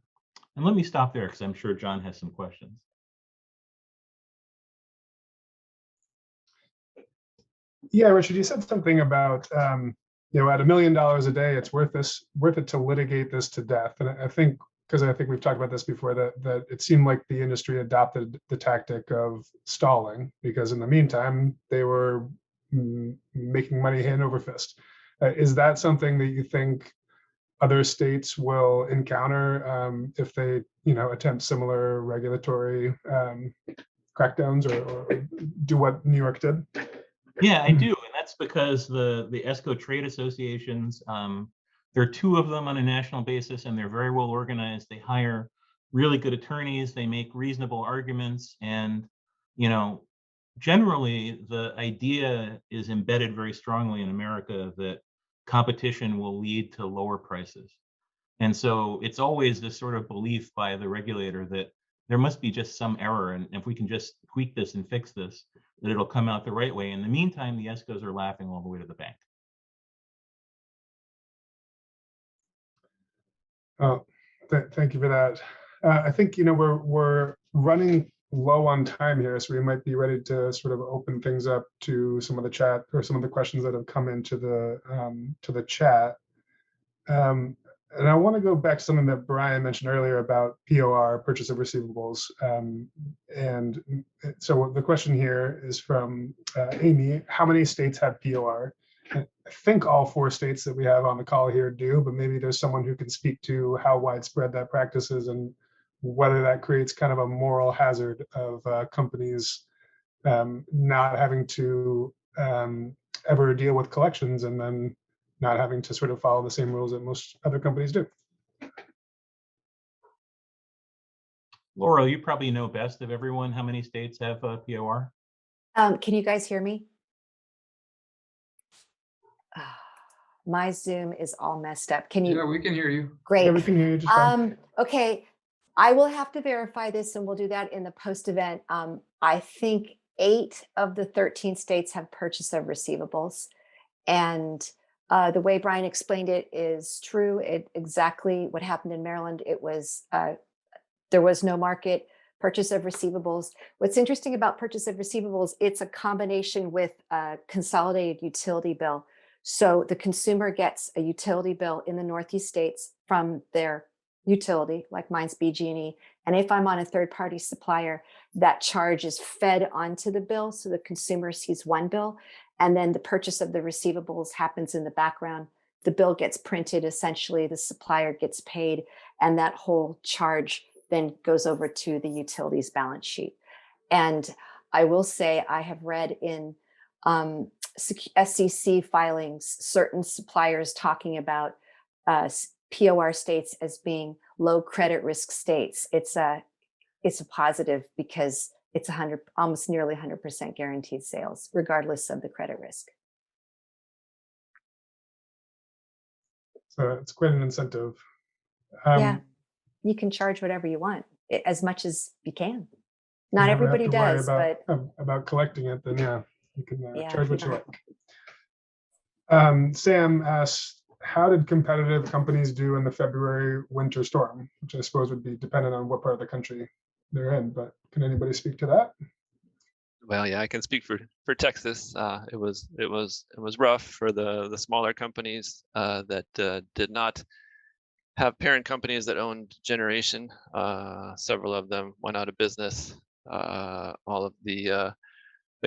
Speaker 5: And let me stop there because I'm sure John has some questions.
Speaker 1: Yeah, Richard, you said something about at $1 million a day, it's worth it to litigate this to death. And I think, because I think we've talked about this before, that it seemed like the industry adopted the tactic of stalling, because in the meantime they were making money hand over fist. Is that something that you think other states will encounter if they attempt similar regulatory crackdowns or do what New York did?
Speaker 5: Yeah, I do, and that's because the ESCO trade associations, there are two of them on a national basis, and they're very well organized. They hire really good attorneys, they make reasonable arguments, and generally the idea is embedded very strongly in America that competition will lead to lower prices. And so it's always this sort of belief by the regulator that there must be just some error, and if we can just tweak this and fix this, that it'll come out the right way. In the meantime, the ESCOs are laughing all the way to the bank.
Speaker 1: Oh, thank you for that. I think we're running low on time here, so we might be ready to sort of open things up to some of the chat or some of the questions that have come into the chat. And I want to go back to something that Brian mentioned earlier about POR, purchase of receivables. And so the question here is from Amy: how many states have POR? I think all 4 states that we have on the call here do, but maybe there's someone who can speak to how widespread that practice is and whether that creates kind of a moral hazard of companies not having to ever deal with collections and then not having to sort of follow the same rules that most other companies do.
Speaker 5: Laurel, you probably know best of everyone how many states have POR.
Speaker 2: Can you guys hear me? My Zoom is all messed up. Can you?
Speaker 4: Yeah, we can hear you.
Speaker 2: Great.
Speaker 1: Yeah, we can hear you just fine.
Speaker 2: Okay, I will have to verify this, and we'll do that in the post-event. I think 8 of the 13 states have purchase of receivables, and the way Brian explained it is true. Exactly what happened in Maryland. It was there was no market purchase of receivables. What's interesting about purchase of receivables, it's a combination with a consolidated utility bill. So the consumer gets a utility bill in the Northeast states from their utility, like mine's BG&E. And if I'm on a third-party supplier, that charge is fed onto the bill. So the consumer sees one bill, and then the purchase of the receivables happens in the background. The bill gets printed, essentially, the supplier gets paid, and that whole charge then goes over to the utilities balance sheet. And I will say I have read in SEC filings certain suppliers talking about POR states as being low credit risk states. It's a positive because it's almost nearly 100% guaranteed sales, regardless of the credit risk.
Speaker 1: So it's quite an incentive.
Speaker 2: Yeah, you can charge whatever you want, as much as you can. Not
Speaker 1: never have
Speaker 2: everybody
Speaker 1: to worry
Speaker 2: does,
Speaker 1: about,
Speaker 2: but
Speaker 1: about collecting it, then yeah, you can
Speaker 2: yeah,
Speaker 1: charge
Speaker 2: if you
Speaker 1: what you
Speaker 2: don't.
Speaker 1: like. Sam asks, how did competitive companies do in the February winter storm? Which I suppose would be dependent on what part of the country they're in, but can anybody speak to that?
Speaker 3: Well, yeah, I can speak for Texas. It was rough for the smaller companies that did not have parent companies that owned generation. Several of them went out of business. All of the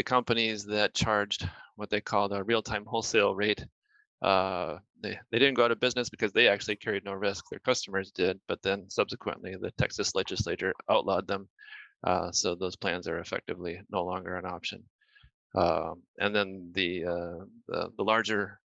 Speaker 3: companies that charged what they called a real-time wholesale rate, they didn't go out of business because they actually carried no risk. Their customers did, but then subsequently the Texas legislature outlawed them. So those plans are effectively no longer an option. And then the larger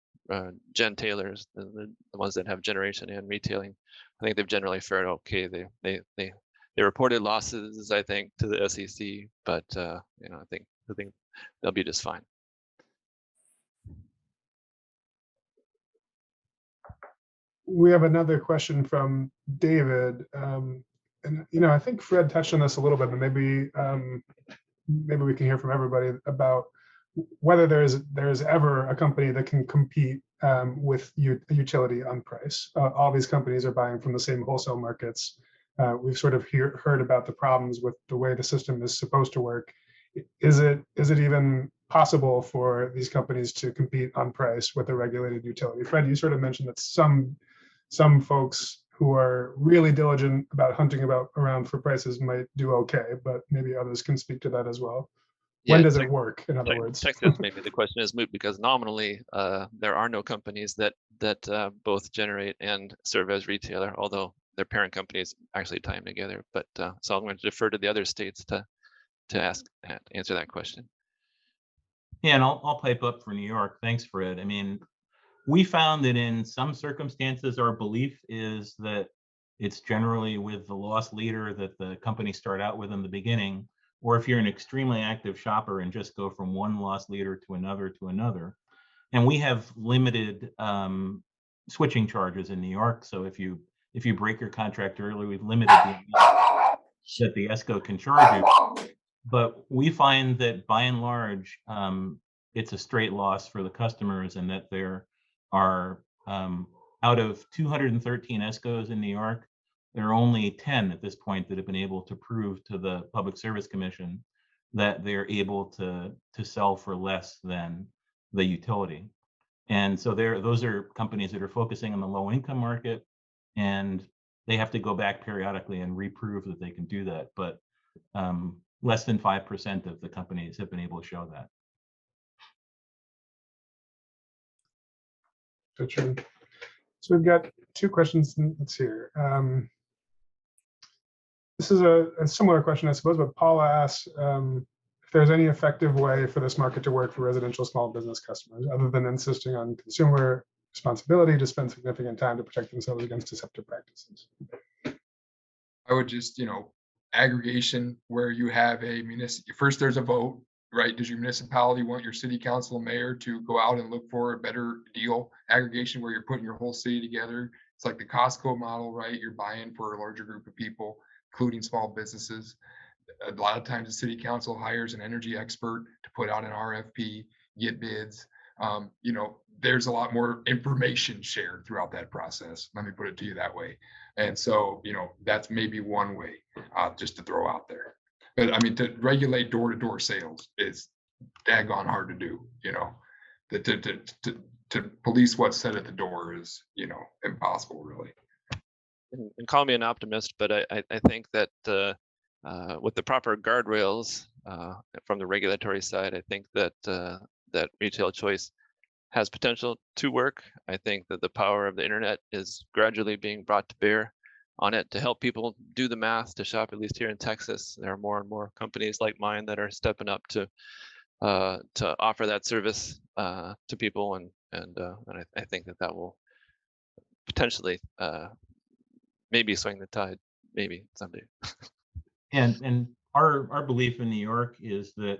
Speaker 3: gen tailors, the ones that have generation and retailing, I think they've generally fared okay. They reported losses, I think, to the SEC, but you know, I think they'll be just fine.
Speaker 1: We have another question from David, and you know, I think Fred touched on this a little bit, but maybe maybe we can hear from everybody about whether there's ever a company that can compete with utility on price. All these companies are buying from the same wholesale markets. We've sort of heard about the problems with the way the system is supposed to work. Is it even possible for these companies to compete on price with a regulated utility? Fred, you sort of mentioned that some folks who are really diligent about hunting around for prices might do okay, but maybe others can speak to that as well. When does it work, in other words?
Speaker 3: Texas, maybe the question is moot because nominally there are no companies that both generate and serve as retailer, although their parent companies actually tie them together. But so I'm going to defer to the other states to answer that question.
Speaker 5: Yeah, and I'll pipe up for New York. Thanks, Fred. I mean, we found that in some circumstances, our belief is that it's generally with the loss leader that the companies start out with in the beginning, or if you're an extremely active shopper and just go from one loss leader to another. And we have limited switching charges in New York. So if you break your contract early, we've limited the amount that the ESCO can charge you. But we find that by and large, it's a straight loss for the customers, and that there are out of 213 ESCOs in New York, there are only 10 at this point that have been able to prove to the Public Service Commission that they're able to sell for less than the utility. And so those are companies that are focusing on the low income market, and they have to go back periodically and reprove that they can do that. But less than 5% of the companies have been able to show that.
Speaker 1: Gotcha. So we've got two questions. Let's see here. This is a similar question, I suppose, but Paula asks if there's any effective way for this market to work for residential small business customers, other than insisting on consumer responsibility to spend significant time to protect themselves against deceptive practices.
Speaker 4: I would just, aggregation where you have a first there's a vote, right? Does your municipality want your city council mayor to go out and look for a better deal? Aggregation where you're putting your whole city together. It's like the Costco model, right? You're buying for a larger group of people, including small businesses. A lot of times the city council hires an energy expert to put out an RFP, get bids. There's a lot more information shared throughout that process. Let me put it to you that way. And so, that's maybe one way just to throw out there. But I mean, to regulate door-to-door sales is daggone hard to do, to police what's said at the door is, impossible really.
Speaker 3: And call me an optimist, but I think that with the proper guardrails from the regulatory side, I think that that retail choice has potential to work. I think that the power of the internet is gradually being brought to bear. on it to help people do the math to shop, at least here in Texas. There are more and more companies like mine that are stepping up to offer that service to people, and I think that will potentially maybe swing the tide, maybe someday.
Speaker 5: And our belief in New York is that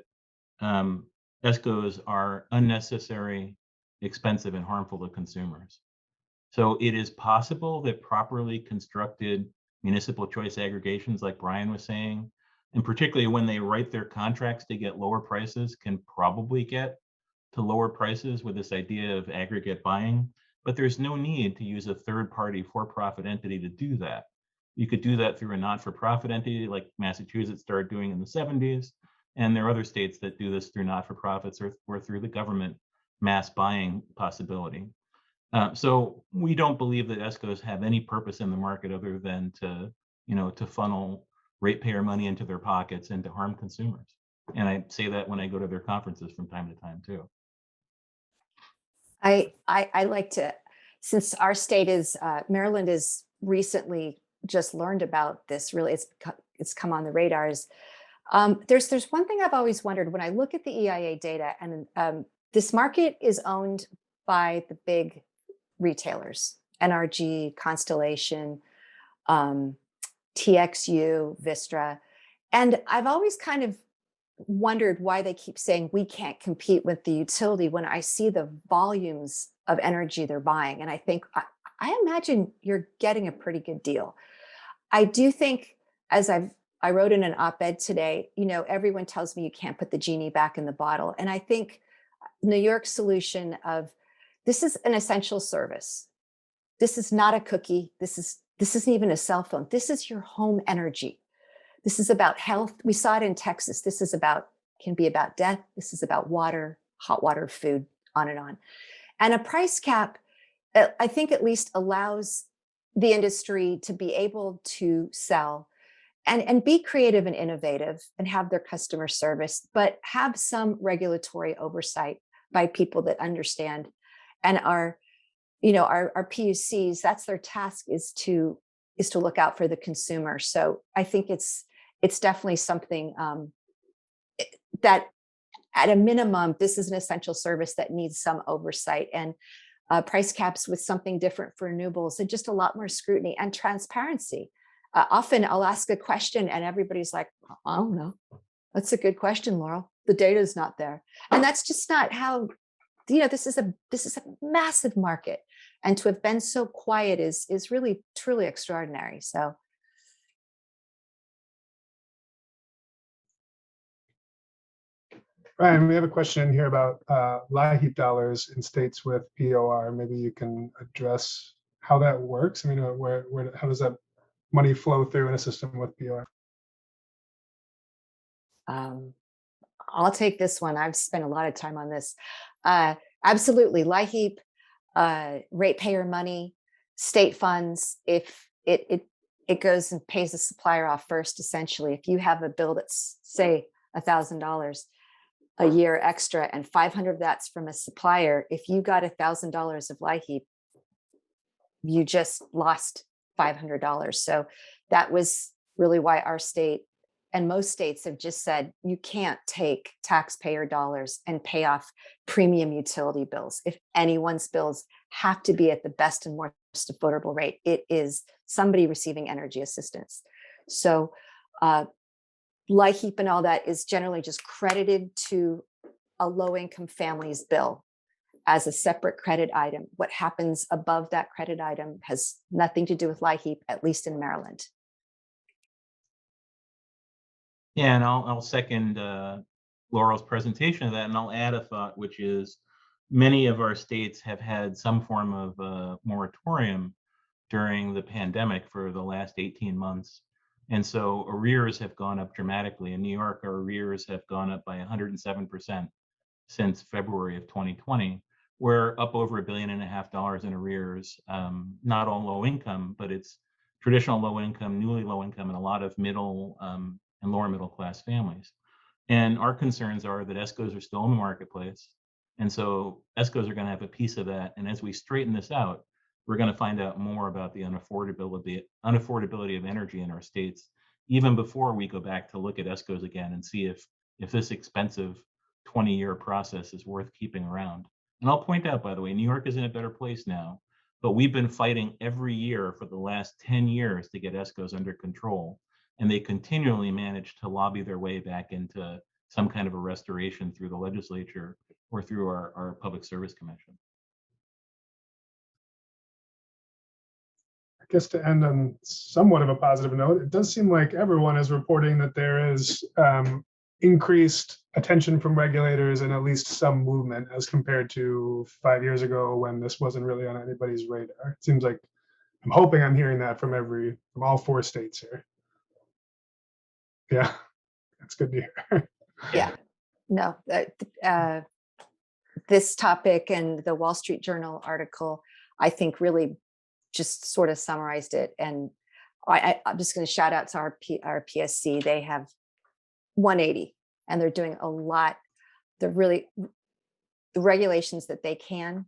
Speaker 5: ESCOs are unnecessary, expensive, and harmful to consumers. So it is possible that properly constructed municipal choice aggregations, like Brian was saying, and particularly when they write their contracts to get lower prices, can probably get to lower prices with this idea of aggregate buying. But there's no need to use a third-party for-profit entity to do that. You could do that through a not-for-profit entity like Massachusetts started doing in the 70s. And there are other states that do this through not-for-profits or through the government mass buying possibility. So we don't believe that ESCOs have any purpose in the market other than to funnel ratepayer money into their pockets and to harm consumers. And I say that when I go to their conferences from time to time too.
Speaker 2: I like to, since our state is, Maryland is recently just learned about this, really, it's come on the radars. There's one thing I've always wondered when I look at the EIA data, and this market is owned by the big retailers, NRG, Constellation, TXU, Vistra. And I've always kind of wondered why they keep saying we can't compete with the utility when I see the volumes of energy they're buying. And I think, I imagine you're getting a pretty good deal. I do think, as I wrote in an op-ed today, everyone tells me you can't put the genie back in the bottle. And I think New York's solution of, this is an essential service. This is not a cookie. This isn't even a cell phone. This is your home energy. This is about health. We saw it in Texas. This can be about death. This is about water, hot water, food, on and on. And a price cap, I think, at least allows the industry to be able to sell and be creative and innovative and have their customer service, but have some regulatory oversight by people that understand. And our PUCs, that's their task, is to look out for the consumer. So I think it's definitely something that, at a minimum, this is an essential service that needs some oversight, and price caps with something different for renewables, and just a lot more scrutiny and transparency. Often I'll ask a question and everybody's like, I don't know. That's a good question, Laurel. The data is not there. And that's just not how, this is a massive market. And to have been so quiet is really, truly extraordinary. So.
Speaker 1: Ryan, we have a question here about Liheap dollars in states with POR. Maybe you can address how that works. I mean, how does that money flow through in a system with POR?
Speaker 2: I'll take this one. I've spent a lot of time on this. Absolutely, Liheap, ratepayer money, state funds. If it goes and pays the supplier off first, essentially. If you have a bill that's, say, $1,000 a year extra, and 500 of that's from a supplier, if you got $1,000 of Liheap, you just lost $500. So that was really why our state and most states have just said, you can't take taxpayer dollars and pay off premium utility bills. If anyone's bills have to be at the best and most affordable rate, it is somebody receiving energy assistance. So Liheap and all that is generally just credited to a low-income family's bill as a separate credit item. What happens above that credit item has nothing to do with Liheap, at least in Maryland.
Speaker 5: Yeah, and I'll second Laurel's presentation of that, and I'll add a thought, which is many of our states have had some form of moratorium during the pandemic for the last 18 months. And so arrears have gone up dramatically. In New York, our arrears have gone up by 107% since February of 2020. We're up over $1.5 billion in arrears, not all low income, but it's traditional low income, newly low income, and a lot of middle and lower middle class families. And our concerns are that ESCOs are still in the marketplace. And so ESCOs are going to have a piece of that. And as we straighten this out, we're going to find out more about the unaffordability of energy in our states, even before we go back to look at ESCOs again and see if this expensive 20-year process is worth keeping around. And I'll point out, by the way, New York is in a better place now, but we've been fighting every year for the last 10 years to get ESCOs under control, and they continually manage to lobby their way back into some kind of a restoration through the legislature or through our Public Service Commission.
Speaker 1: I guess to end on somewhat of a positive note, it does seem like everyone is reporting that there is increased attention from regulators and at least some movement as compared to 5 years ago when this wasn't really on anybody's radar. It seems like I'm hoping I'm hearing that from all 4 states here. Yeah, that's good to hear.
Speaker 2: Yeah, no, this topic and the Wall Street Journal article, I think really just sort of summarized it. And I'm just going to shout out to our PSC. They have 180 and they're doing a lot. They're really, the regulations that they can,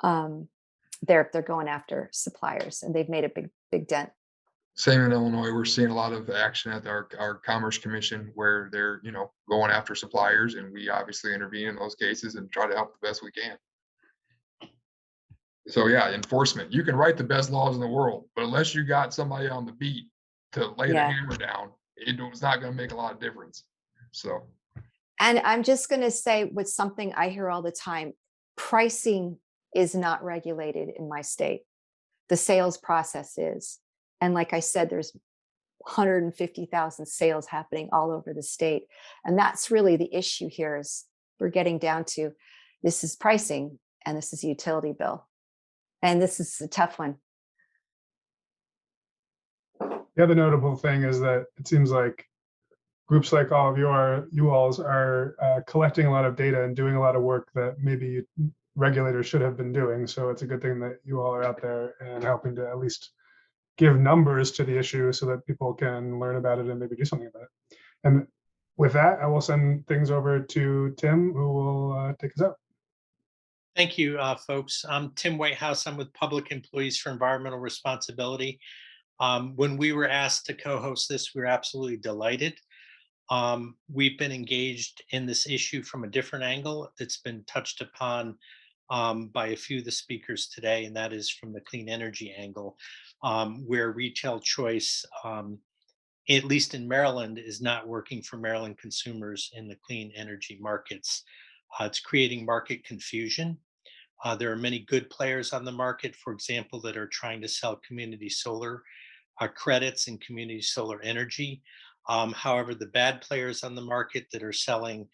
Speaker 2: they're going after suppliers, and they've made a big dent.
Speaker 4: Same in Illinois. We're seeing a lot of action at our Commerce Commission where they're, going after suppliers, and we obviously intervene in those cases and try to help the best we can. So yeah, enforcement. You can write the best laws in the world, but unless you got somebody on the beat to lay the hammer down, it's not going to make a lot of difference. So.
Speaker 2: And I'm just going to say what's something I hear all the time: pricing is not regulated in my state. The sales process is. And like I said, there's 150,000 sales happening all over the state. And that's really the issue here, is we're getting down to this is pricing and this is a utility bill. And this is a tough one.
Speaker 1: The other notable thing is that it seems like groups like all of you alls are collecting a lot of data and doing a lot of work that maybe regulators should have been doing. So it's a good thing that you all are out there and helping to at least give numbers to the issue so that people can learn about it and maybe do something about it. And with that, I will send things over to Tim, who will take us out.
Speaker 6: Thank you, folks. I'm Tim Whitehouse. I'm with Public Employees for Environmental Responsibility. When we were asked to co-host this, we were absolutely delighted. We've been engaged in this issue from a different angle that's been touched upon by a few of the speakers today, and that is from the clean energy angle, where retail choice, at least in Maryland, is not working for Maryland consumers in the clean energy markets. It's creating market confusion. There are many good players on the market, for example, that are trying to sell community solar credits and community solar energy. However, the bad players on the market that are selling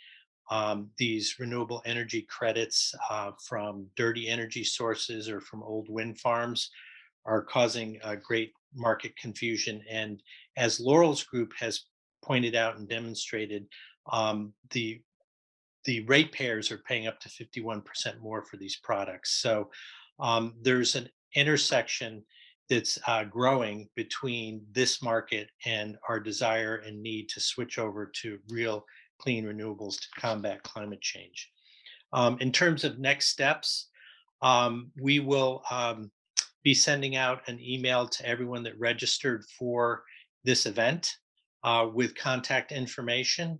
Speaker 6: these renewable energy credits from dirty energy sources or from old wind farms are causing great market confusion. And as Laurel's group has pointed out and demonstrated, the ratepayers are paying up to 51% more for these products. So there's an intersection that's growing between this market and our desire and need to switch over to real clean renewables to combat climate change. In terms of next steps, we will be sending out an email to everyone that registered for this event with contact information.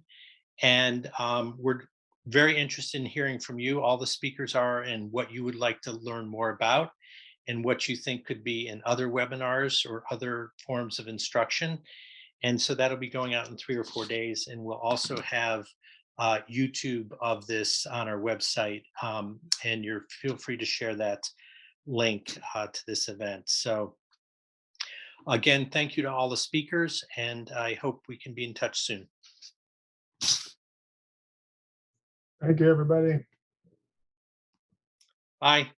Speaker 6: And we're very interested in hearing from you, all the speakers are, and what you would like to learn more about and what you think could be in other webinars or other forms of instruction. And so that'll be going out in 3 or 4 days. And we'll also have YouTube of this on our website. And feel free to share that link to this event. So again, thank you to all the speakers, and I hope we can be in touch soon.
Speaker 1: Thank you, everybody.
Speaker 6: Bye.